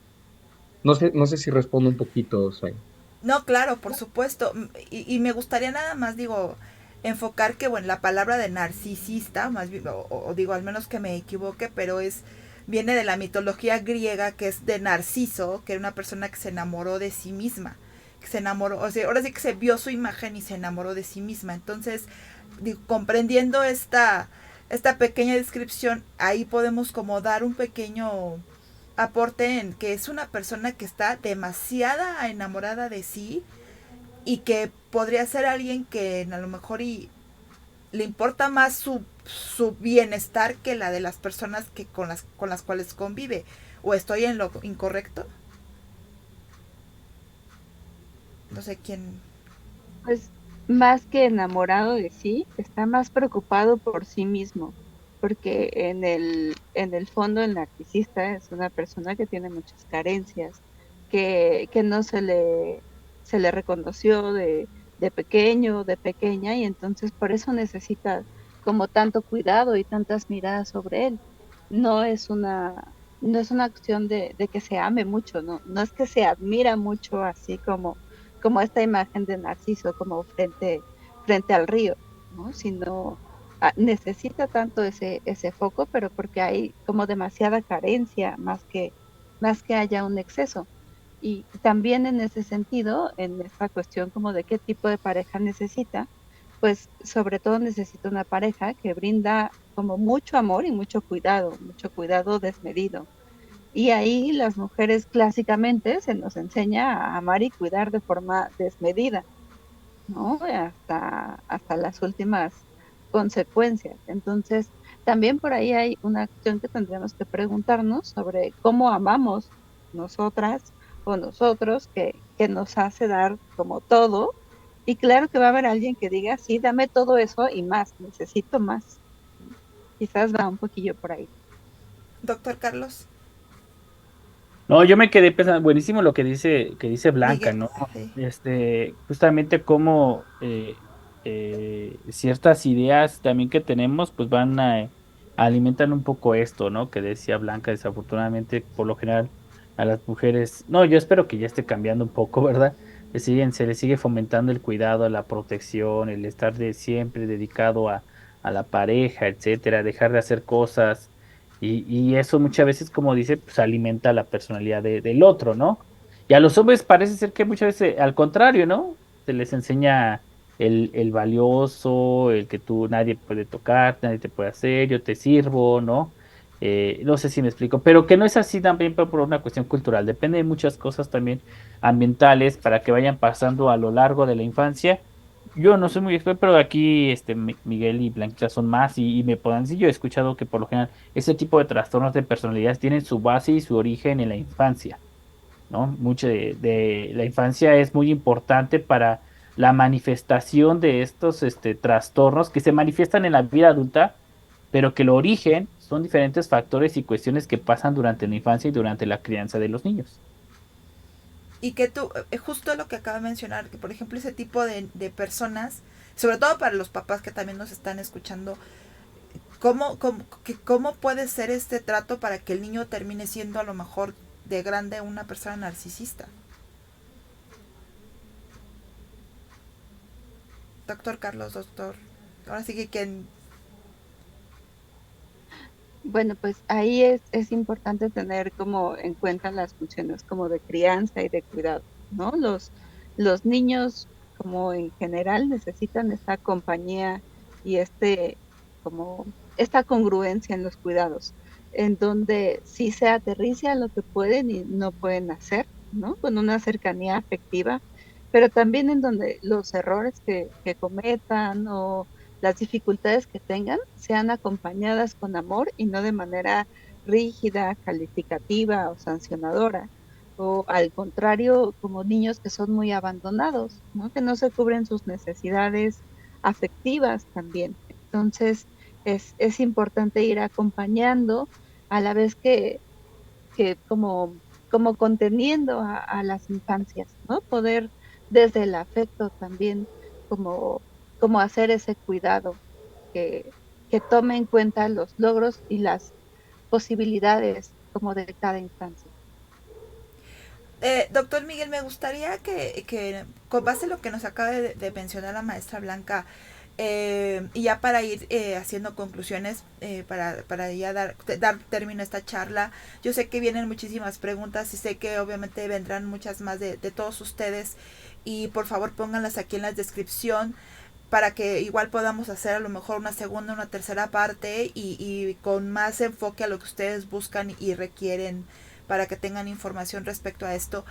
Speaker 3: No sé si respondo un poquito, Soy.
Speaker 4: No, claro, por supuesto. Y me gustaría nada más, digo, enfocar que, bueno, la palabra de narcisista, más bien, o digo, al menos que me equivoque, pero viene de la mitología griega, que es de Narciso, que era una persona que se enamoró de sí misma, que se enamoró, o sea, ahora sí que se vio su imagen y se enamoró de sí misma. Entonces, digo, comprendiendo esta pequeña descripción, ahí podemos como dar un pequeño aporte en que es una persona que está demasiada enamorada de sí y que podría ser alguien que a lo mejor le importa más su bienestar que la de las personas que con las cuales convive. ¿O estoy en lo incorrecto? No sé quién.
Speaker 2: Pues más que enamorado de sí, está más preocupado por sí mismo, porque en el fondo el narcisista es una persona que tiene muchas carencias, que no se le reconoció de pequeño, de pequeña, y entonces por eso necesita como tanto cuidado y tantas miradas sobre él. No es no es una acción de que se ame mucho, no es que se admira mucho así como esta imagen de Narciso como frente al río, ¿no? Sino necesita tanto ese foco, pero porque hay como demasiada carencia, más que haya un exceso. Y también en ese sentido, en esta cuestión como de qué tipo de pareja necesita, pues sobre todo necesita una pareja que brinda como mucho amor y mucho cuidado desmedido. Y ahí las mujeres clásicamente se nos enseña a amar y cuidar de forma desmedida, ¿no? Hasta las últimas consecuencias. Entonces, también por ahí hay una acción que tendríamos que preguntarnos sobre cómo amamos nosotras o nosotros, que nos hace dar como todo. Y claro que va a haber alguien que diga, sí, dame todo eso y más, necesito más. Quizás va un poquillo por ahí.
Speaker 4: Doctor Carlos,
Speaker 1: No, yo me quedé pensando, buenísimo lo que dice Blanca,
Speaker 4: Miguel,
Speaker 1: ¿no?
Speaker 4: sí.
Speaker 1: Justamente cómo ciertas ideas también que tenemos, pues alimentan un poco esto, ¿no? Que decía Blanca, desafortunadamente, por lo general, a las mujeres, no, yo espero que ya esté cambiando un poco, ¿verdad? Se les sigue fomentando el cuidado, la protección, el estar de siempre dedicado a la pareja, etcétera, dejar de hacer cosas Y eso muchas veces, como dice, pues alimenta la personalidad del otro, ¿no? Y a los hombres parece ser que muchas veces, al contrario, ¿no? Se les enseña el valioso, el que tú nadie puede tocar, nadie te puede hacer, yo te sirvo, ¿no? No sé si me explico, pero que no es así también por una cuestión cultural, depende de muchas cosas también ambientales para que vayan pasando a lo largo de la infancia. Yo no soy muy experto, pero aquí Miguel y Blanquita son más y me puedan decir, yo he escuchado que por lo general ese tipo de trastornos de personalidad tienen su base y su origen en la infancia, ¿no? Mucho de la infancia es muy importante para la manifestación de estos trastornos que se manifiestan en la vida adulta, pero que el origen son diferentes factores y cuestiones que pasan durante la infancia y durante la crianza de los niños.
Speaker 4: Y que tú, justo lo que acaba de mencionar, que por ejemplo ese tipo de personas, sobre todo para los papás que también nos están escuchando, ¿cómo puede ser este trato para que el niño termine siendo a lo mejor de grande una persona narcisista? Doctor Carlos, doctor. Ahora sí que quien...
Speaker 2: Bueno, pues ahí es importante tener como en cuenta las funciones como de crianza y de cuidado, ¿no? Los niños como en general necesitan esta compañía y como esta congruencia en los cuidados, en donde sí se aterriza lo que pueden y no pueden hacer, ¿no? Con una cercanía afectiva, pero también en donde los errores que cometan o las dificultades que tengan sean acompañadas con amor y no de manera rígida, calificativa o sancionadora, o al contrario, como niños que son muy abandonados, ¿no? Que no se cubren sus necesidades afectivas también. Entonces, es importante ir acompañando a la vez que como conteniendo a las infancias, ¿no? Poder desde el afecto también como, como hacer ese cuidado que, que tome en cuenta los logros y las posibilidades como de cada infancia.
Speaker 4: Doctor Miguel, me gustaría que, con base en lo que nos acaba de mencionar la maestra Blanca, y ya para ir haciendo conclusiones, para ya dar término a esta charla, yo sé que vienen muchísimas preguntas y sé que obviamente vendrán muchas más de todos ustedes y por favor pónganlas aquí en la descripción para que igual podamos hacer a lo mejor una segunda, una tercera parte y con más enfoque a lo que ustedes buscan y requieren para que tengan información respecto a esto.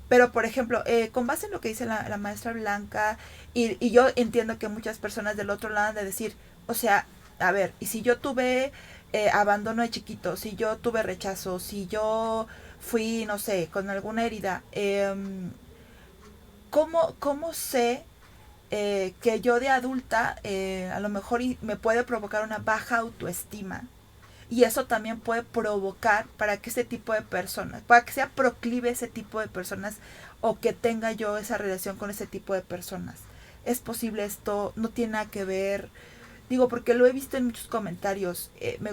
Speaker 4: Pero, por ejemplo, con base en lo que dice la maestra Blanca, y yo entiendo que muchas personas del otro lado han de decir, o sea, a ver, y si yo tuve abandono de chiquito, si yo tuve rechazo, si yo fui, no sé, con alguna herida, ¿cómo sé que yo de adulta a lo mejor me puede provocar una baja autoestima? Y eso también puede provocar para que ese tipo de personas, para que sea proclive ese tipo de personas o que tenga yo esa relación con ese tipo de personas. Es posible esto, no tiene nada que ver, digo, porque lo he visto en muchos comentarios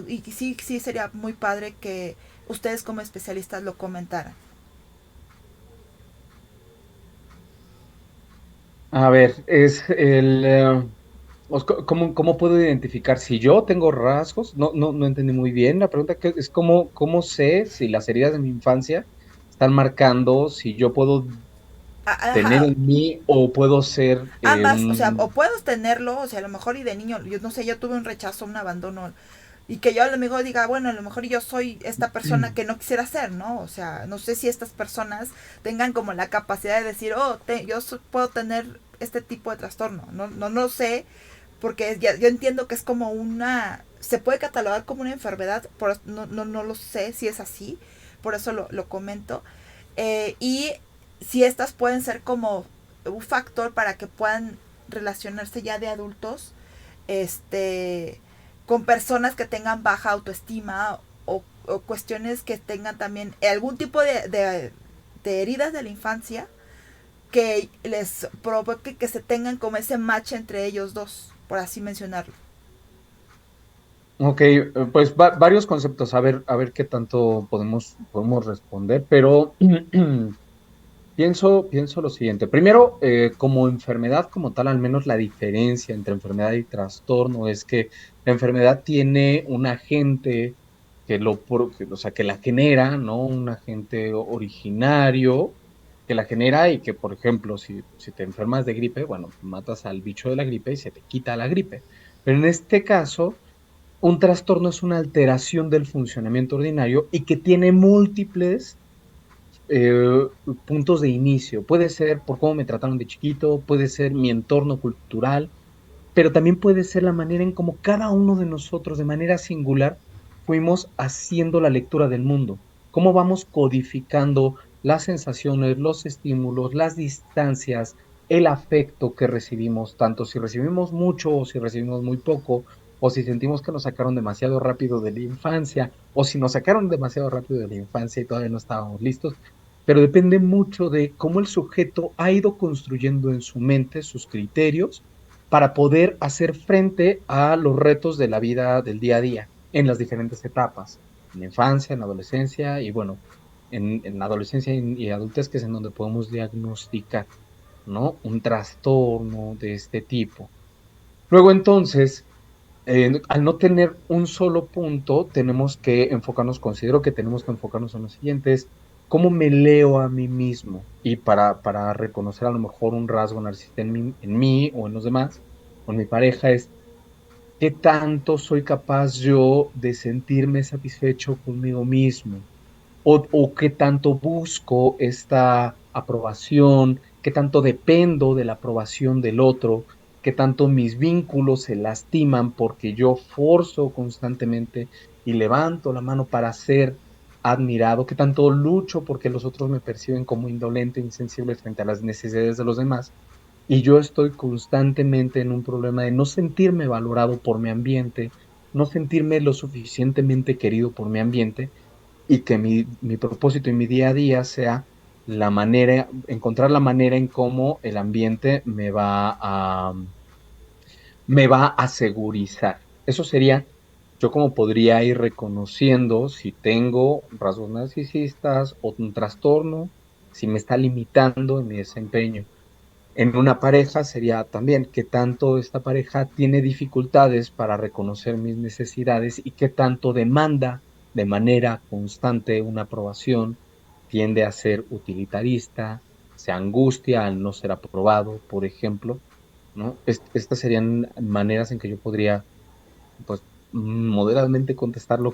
Speaker 4: y sí sería muy padre que ustedes como especialistas lo comentaran.
Speaker 3: A ver, ¿cómo puedo identificar si yo tengo rasgos? No entendí muy bien la pregunta, que es cómo sé si las heridas de mi infancia están marcando, si yo puedo tener
Speaker 4: Ajá,
Speaker 3: en mí o puedo ser
Speaker 4: ambas, o sea, o puedo tenerlo, o sea, a lo mejor y de niño, yo no sé, yo tuve un rechazo, un abandono, y que yo a lo mejor diga, bueno, a lo mejor yo soy esta persona que no quisiera ser, ¿no? O sea, no sé si estas personas tengan como la capacidad de decir, oh, puedo tener este tipo de trastorno, no sé, porque yo entiendo que es como se puede catalogar como una enfermedad, no lo sé si es así, por eso lo comento, y si estas pueden ser como un factor para que puedan relacionarse ya de adultos, este, con personas que tengan baja autoestima o cuestiones que tengan también algún tipo de heridas de la infancia que les provoque que se tengan como ese match entre ellos dos, por así mencionarlo.
Speaker 3: Ok, pues varios conceptos, a ver qué tanto podemos responder, pero pienso lo siguiente. Primero, como enfermedad como tal, al menos la diferencia entre enfermedad y trastorno es que la enfermedad tiene un agente o sea, que la genera, ¿no? Un agente originario que la genera y que, por ejemplo, si te enfermas de gripe, bueno, matas al bicho de la gripe y se te quita la gripe. Pero en este caso, un trastorno es una alteración del funcionamiento ordinario y que tiene múltiples eh, puntos de inicio. Puede ser por cómo me trataron de chiquito, puede ser mi entorno cultural, pero también puede ser la manera en cómo cada uno de nosotros, de manera singular, fuimos haciendo la lectura del mundo. Cómo vamos codificando las sensaciones, los estímulos, las distancias, el afecto que recibimos, tanto si recibimos mucho o si recibimos muy poco, o si sentimos que nos sacaron demasiado rápido de la infancia, o si nos sacaron demasiado rápido de la infancia y todavía no estábamos listos. Pero depende mucho de cómo el sujeto ha ido construyendo en su mente sus criterios para poder hacer frente a los retos de la vida del día a día en las diferentes etapas, en la infancia, en la adolescencia y bueno, en la adolescencia y adultez, que es en donde podemos diagnosticar, ¿no? Un trastorno de este tipo. Luego entonces, al no tener un solo punto, tenemos que enfocarnos, considero que tenemos que enfocarnos en lo siguiente, es cómo me leo a mí mismo y para reconocer a lo mejor un rasgo narcisista en mí o en los demás, o en mi pareja, es qué tanto soy capaz yo de sentirme satisfecho conmigo mismo o qué tanto busco esta aprobación, qué tanto dependo de la aprobación del otro, qué tanto mis vínculos se lastiman porque yo forzo constantemente y levanto la mano para ser admirado, qué tanto lucho porque los otros me perciben como indolente, insensible frente a las necesidades de los demás. Y yo estoy constantemente en un problema de no sentirme valorado por mi ambiente, no sentirme lo suficientemente querido por mi ambiente y que mi propósito y mi día a día sea la manera, encontrar la manera en cómo el ambiente me va a segurizar. Eso sería yo como podría ir reconociendo si tengo rasgos narcisistas o un trastorno, si me está limitando en mi desempeño. En una pareja sería también qué tanto esta pareja tiene dificultades para reconocer mis necesidades y qué tanto demanda de manera constante una aprobación, tiende a ser utilitarista, se angustia al no ser aprobado, por ejemplo, ¿no? Estas serían maneras en que yo podría, pues, moderadamente contestar
Speaker 4: O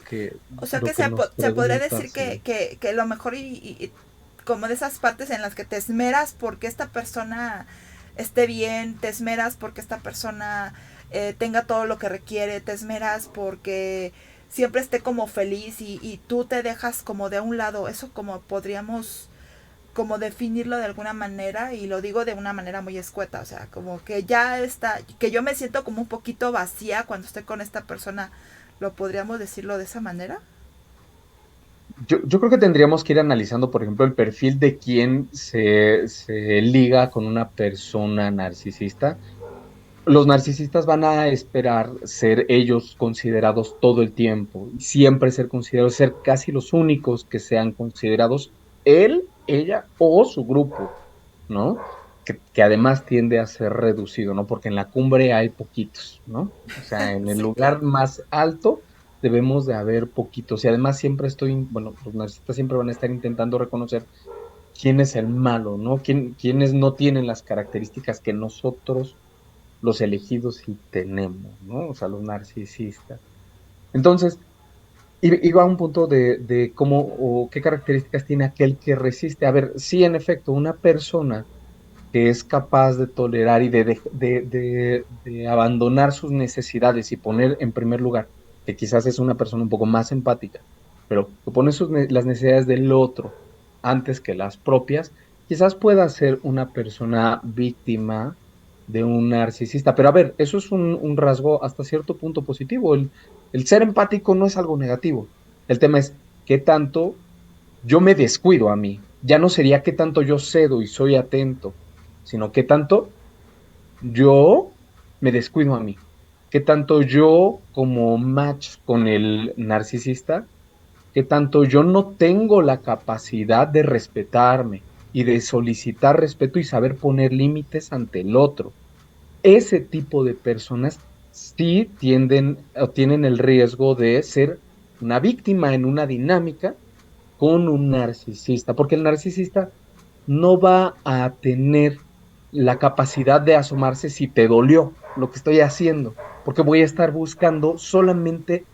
Speaker 4: sea
Speaker 3: lo
Speaker 4: que
Speaker 3: que nos
Speaker 4: se podría decir
Speaker 3: preguntas. Sí.
Speaker 4: que lo mejor como de esas partes en las que te esmeras porque esta persona esté bien, te esmeras porque esta persona tenga todo lo que requiere, te esmeras porque siempre esté como feliz y tú te dejas como de un lado, eso como podríamos como definirlo de alguna manera y lo digo de una manera muy escueta, o sea, como que ya está, que yo me siento como un poquito vacía cuando estoy con esta persona, ¿lo podríamos decirlo de esa manera?
Speaker 3: Yo creo que tendríamos que ir analizando, por ejemplo, el perfil de quién se liga con una persona narcisista. Los narcisistas van a esperar ser ellos considerados todo el tiempo, siempre ser considerados, ser casi los únicos que sean considerados él, ella o su grupo, ¿no? Que además tiende a ser reducido, ¿no? Porque en la cumbre hay poquitos, ¿no? O sea, en el
Speaker 4: Sí,
Speaker 3: lugar
Speaker 4: claro.
Speaker 3: más alto debemos de haber poquitos. Y además siempre bueno, los narcisistas siempre van a estar intentando reconocer quién es el malo, ¿no? Quiénes no tienen las características que nosotros los elegidos sí tenemos, ¿no? O sea, los narcisistas. Entonces, iba a un punto de cómo o qué características tiene aquel que resiste. A ver, sí, en efecto, una persona que es capaz de tolerar y de abandonar sus necesidades y poner en primer lugar, que quizás es una persona un poco más empática, pero que pone las necesidades del otro antes que las propias, quizás pueda ser una persona víctima de un narcisista. Pero a ver, eso es un rasgo hasta cierto punto positivo. El ser empático no es algo negativo. El tema es qué tanto yo me descuido a mí. Ya no sería qué tanto yo cedo y soy atento, sino qué tanto yo me descuido a mí. Qué tanto yo como match con el narcisista, qué tanto yo no tengo la capacidad de respetarme y de solicitar respeto y saber poner límites ante el otro. Ese tipo de personas sí tienden o tienen el riesgo de ser una víctima en una dinámica con un narcisista, porque el narcisista no va a tener la capacidad de asomarse si te dolió lo que estoy haciendo, porque voy a estar buscando solamente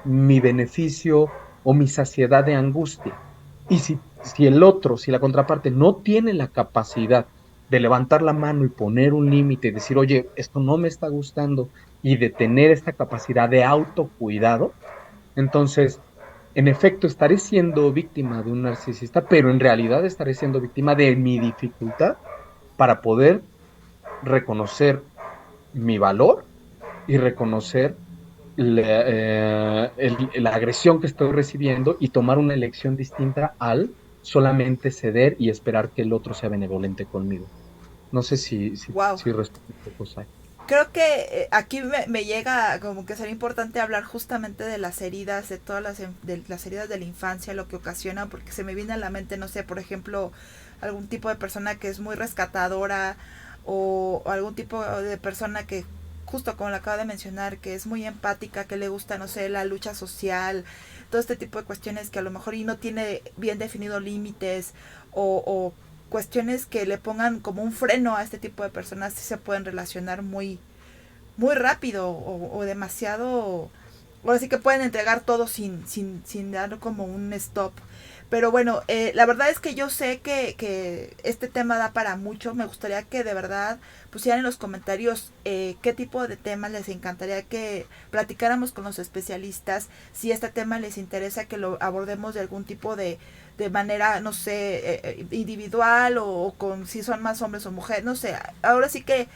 Speaker 3: mi beneficio o mi saciedad de angustia. Y si el otro, si la contraparte no tiene la capacidad de levantar la mano y poner un límite y decir, oye, esto no me está gustando, y de tener esta capacidad de autocuidado, entonces, en efecto, estaré siendo víctima de un narcisista, pero en realidad estaré siendo víctima de mi dificultad para poder reconocer mi valor y reconocer la agresión que estoy recibiendo y tomar una elección distinta al solamente ceder y esperar que el otro sea benevolente conmigo. No sé
Speaker 4: Wow.
Speaker 3: si respondo un poco, Sai.
Speaker 4: Creo que aquí me llega como que sería importante hablar justamente de las heridas, de todas de las heridas de la infancia, lo que ocasiona, porque se me viene a la mente, no sé, por ejemplo, algún tipo de persona que es muy rescatadora o algún tipo de persona que, justo como lo acabo de mencionar, que es muy empática, que le gusta, no sé, la lucha social, todo este tipo de cuestiones que a lo mejor y no tiene bien definidos límites o cuestiones que le pongan como un freno a este tipo de personas, sí se pueden relacionar muy rápido o demasiado, o así que pueden entregar todo sin dar como un stop. Pero bueno, la verdad es que yo sé que este tema da para mucho. Me gustaría que de verdad pusieran en los comentarios qué tipo de temas les encantaría que platicáramos con los especialistas. Si este tema les interesa que lo abordemos de algún tipo de manera, no sé, individual o con si son más hombres o mujeres, no sé. Ahora sí que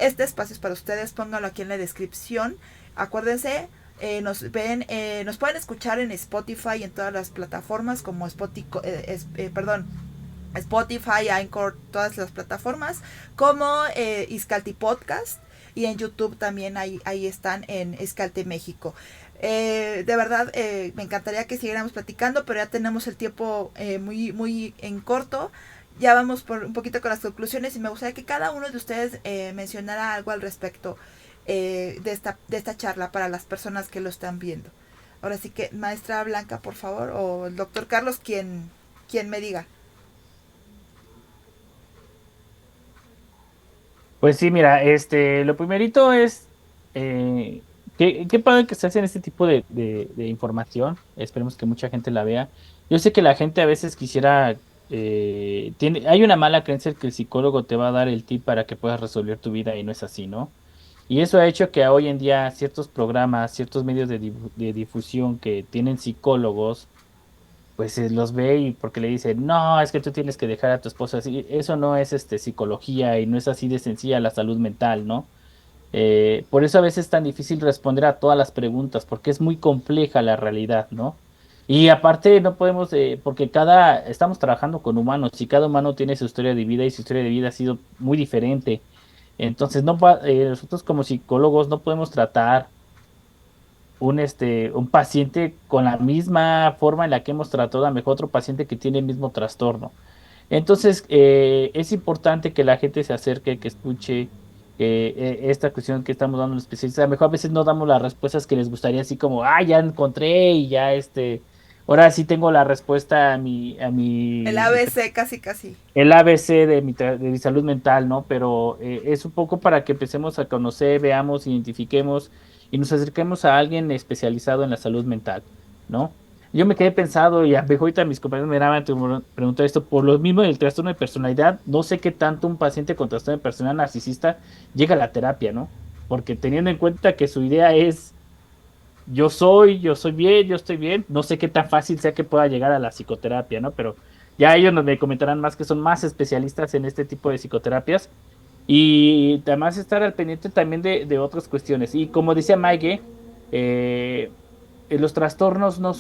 Speaker 4: este espacio es para ustedes, pónganlo aquí en la descripción. Acuérdense, nos pueden escuchar en Spotify y en todas las plataformas como Spotify, Anchor, todas las plataformas, como Iscalti Podcast, y en YouTube también ahí están en Iscalti México. De verdad, me encantaría que siguiéramos platicando, pero ya tenemos el tiempo muy en corto. Ya vamos por un poquito con las conclusiones y me gustaría que cada uno de ustedes mencionara algo al respecto de esta charla para las personas que lo están viendo. Ahora sí que, maestra Blanca, por favor, o el doctor Carlos, quien me diga.
Speaker 1: Pues sí, mira, lo primerito es qué padre que se hacen este tipo de información. Esperemos que mucha gente la vea. Yo sé que la gente a veces quisiera, hay una mala creencia que el psicólogo te va a dar el tip para que puedas resolver tu vida y no es así, ¿no? Y eso ha hecho que hoy en día ciertos programas, ciertos medios de difusión que tienen psicólogos, pues los ve y porque le dicen, no, es que tú tienes que dejar a tu esposa así. Eso no es psicología y no es así de sencilla la salud mental, ¿no? Por eso a veces es tan difícil responder a todas las preguntas, porque es muy compleja la realidad, ¿no? Y aparte no podemos, porque estamos trabajando con humanos y cada humano tiene su historia de vida y su historia de vida ha sido muy diferente. Entonces, nosotros como psicólogos no podemos tratar un paciente con la misma forma en la que hemos tratado a mejor otro paciente que tiene el mismo trastorno. Entonces, es importante que la gente se acerque, que escuche esta cuestión que estamos dando a los especialistas. A lo mejor a veces no damos las respuestas que les gustaría, así como, ya encontré y ya ahora sí tengo la respuesta
Speaker 4: El ABC, casi.
Speaker 1: el ABC de mi salud mental, ¿no? Pero es un poco para que empecemos a conocer, veamos, identifiquemos y nos acerquemos a alguien especializado en la salud mental, ¿no? Yo me quedé pensado y a mejor ahorita mis compañeros me daban preguntar esto por lo mismo del trastorno de personalidad. No sé qué tanto un paciente con trastorno de personalidad narcisista llega a la terapia, ¿no? Porque teniendo en cuenta que su idea es yo soy bien, yo estoy bien. No sé qué tan fácil sea que pueda llegar a la psicoterapia, ¿no? Pero ya ellos me comentarán más que son más especialistas en este tipo de psicoterapias. Y además estar al pendiente también de otras cuestiones. Y como decía Mike, los trastornos no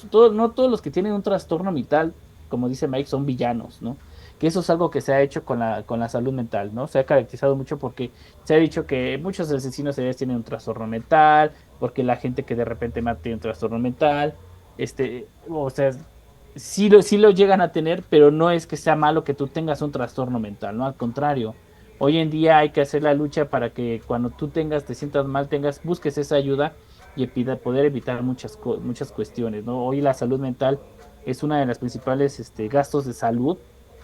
Speaker 1: todos los que tienen un trastorno mental, como dice Mike, son villanos, ¿no? Que eso es algo que se ha hecho con la salud mental, ¿no? Se ha caracterizado mucho porque se ha dicho que muchos asesinos seriales tienen un trastorno mental, porque la gente que de repente mata tiene un trastorno mental, o sea, sí lo llegan a tener, pero no es que sea malo que tú tengas un trastorno mental, ¿no? Al contrario, hoy en día hay que hacer la lucha para que cuando tú te sientas mal, busques esa ayuda y poder evitar muchas cuestiones, ¿no? Hoy la salud mental es una de las principales gastos de salud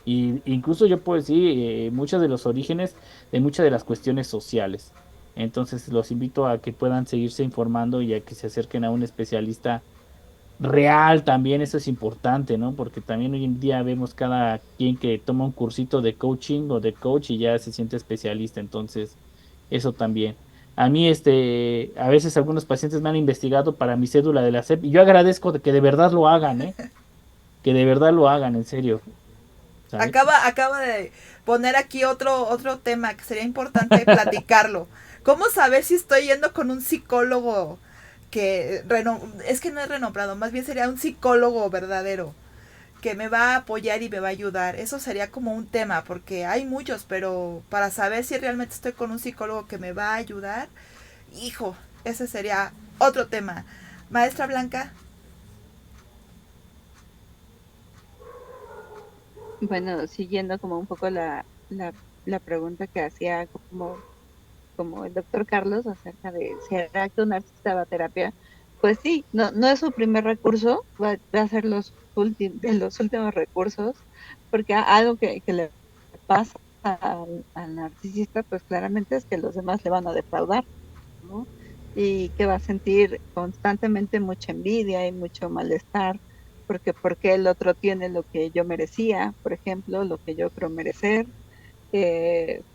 Speaker 1: y incluso yo puedo decir muchos de los orígenes de muchas de las cuestiones sociales. Entonces los invito a que puedan seguirse informando y a que se acerquen a un especialista real también, eso es importante, ¿no? Porque también hoy en día vemos cada quien que toma un cursito de coaching o de coach y ya se siente especialista, entonces eso también. A mí, a veces algunos pacientes me han investigado para mi cédula de la SEP y yo agradezco de que de verdad lo hagan, ¿eh? Que de verdad lo hagan, en serio, ¿sale?
Speaker 4: Acaba de poner aquí otro tema que sería importante platicarlo. ¿Cómo saber si estoy yendo con un psicólogo es que no es renombrado, más bien sería un psicólogo verdadero que me va a apoyar y me va a ayudar? Eso sería como un tema, porque hay muchos, pero para saber si realmente estoy con un psicólogo que me va a ayudar, hijo, ese sería otro tema. Maestra Blanca.
Speaker 2: Bueno, siguiendo como un poco la pregunta que hacía como el doctor Carlos acerca de si era que un artista va a terapia, pues sí, no es su primer recurso, va a ser de los últimos recursos, porque algo que le pasa al narcisista, pues claramente es que los demás le van a defraudar, ¿no? Y que va a sentir constantemente mucha envidia y mucho malestar, porque el otro tiene lo que yo merecía, por ejemplo, lo que yo creo merecer,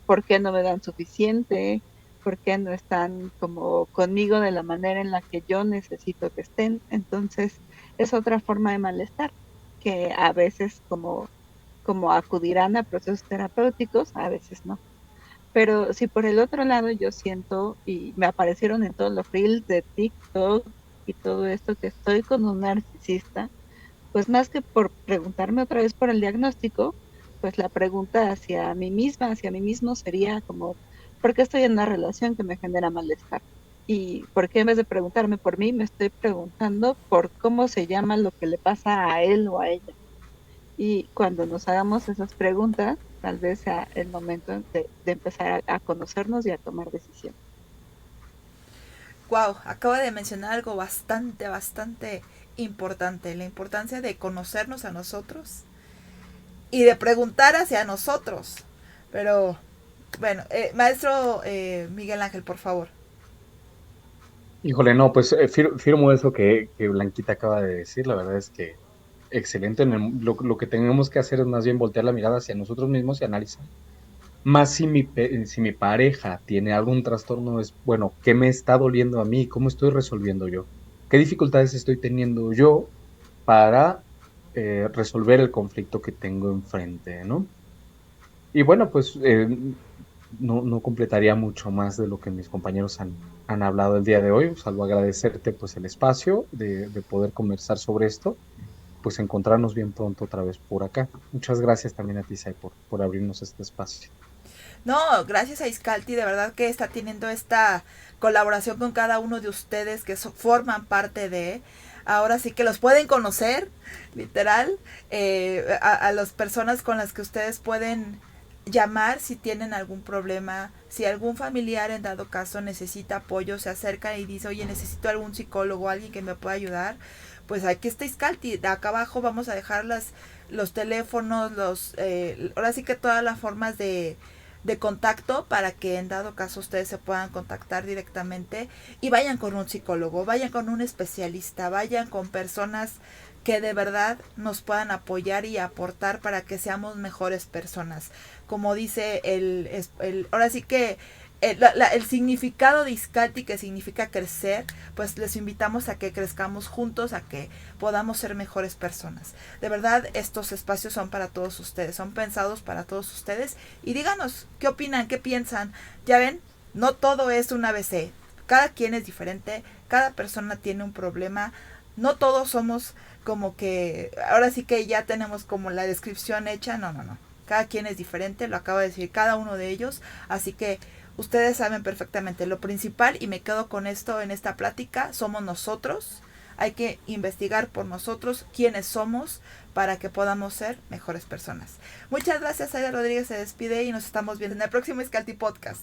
Speaker 2: por qué no me dan suficiente, por qué no están como conmigo de la manera en la que yo necesito que estén. Entonces, es otra forma de malestar que a veces como acudirán a procesos terapéuticos, a veces no. Pero si por el otro lado yo siento, y me aparecieron en todos los reels de TikTok y todo esto, que estoy con un narcisista, pues más que por preguntarme otra vez por el diagnóstico, pues la pregunta hacia mí misma, hacia mí mismo sería como, ¿por qué estoy en una relación que me genera malestar? Y por qué en vez de preguntarme por mí, me estoy preguntando por cómo se llama lo que le pasa a él o a ella. Y cuando nos hagamos esas preguntas, tal vez sea el momento de empezar a conocernos y a tomar decisiones.
Speaker 4: Wow, acaba de mencionar algo bastante importante, la importancia de conocernos a nosotros y de preguntar hacia nosotros. Pero, bueno, maestro Miguel Ángel, por favor.
Speaker 3: Híjole, no, pues firmo eso que Blanquita acaba de decir. La verdad es que excelente. Lo que tenemos que hacer es más bien voltear la mirada hacia nosotros mismos y analizar. Más si mi pareja tiene algún trastorno, es, bueno, ¿qué me está doliendo a mí? ¿Cómo estoy resolviendo yo? ¿Qué dificultades estoy teniendo yo para resolver el conflicto que tengo enfrente, ¿no? Y bueno, pues no completaría mucho más de lo que mis compañeros han hablado el día de hoy, salvo agradecerte pues el espacio de poder conversar sobre esto, pues encontrarnos bien pronto otra vez por acá. Muchas gracias también a ti, Sai, por abrirnos este espacio.
Speaker 4: No, gracias a Iscalti, de verdad que está teniendo esta colaboración con cada uno de ustedes que forman parte de. Ahora sí que los pueden conocer, literal, a las personas con las que ustedes pueden llamar si tienen algún problema, si algún familiar en dado caso necesita apoyo, se acerca y dice, oye, necesito algún psicólogo, alguien que me pueda ayudar, pues aquí está Iscalti, de acá abajo vamos a dejar los teléfonos, ahora sí que todas las formas de contacto para que en dado caso ustedes se puedan contactar directamente y vayan con un psicólogo, vayan con un especialista, vayan con personas que de verdad nos puedan apoyar y aportar para que seamos mejores personas. Como dice ahora sí que el significado de Iscalti, que significa crecer, pues les invitamos a que crezcamos juntos, a que podamos ser mejores personas. De verdad, estos espacios son para todos ustedes, son pensados para todos ustedes. Y díganos, ¿qué opinan? ¿Qué piensan? Ya ven, no todo es un ABC. Cada quien es diferente, cada persona tiene un problema. No todos somos como que, ahora sí que ya tenemos como la descripción hecha, no. Cada quien es diferente, lo acaba de decir cada uno de ellos, así que ustedes saben perfectamente lo principal, y me quedo con esto en esta plática, somos nosotros. Hay que investigar por nosotros quiénes somos para que podamos ser mejores personas. Muchas gracias, Aida Rodríguez se despide y nos estamos viendo en el próximo Iscalti Podcast.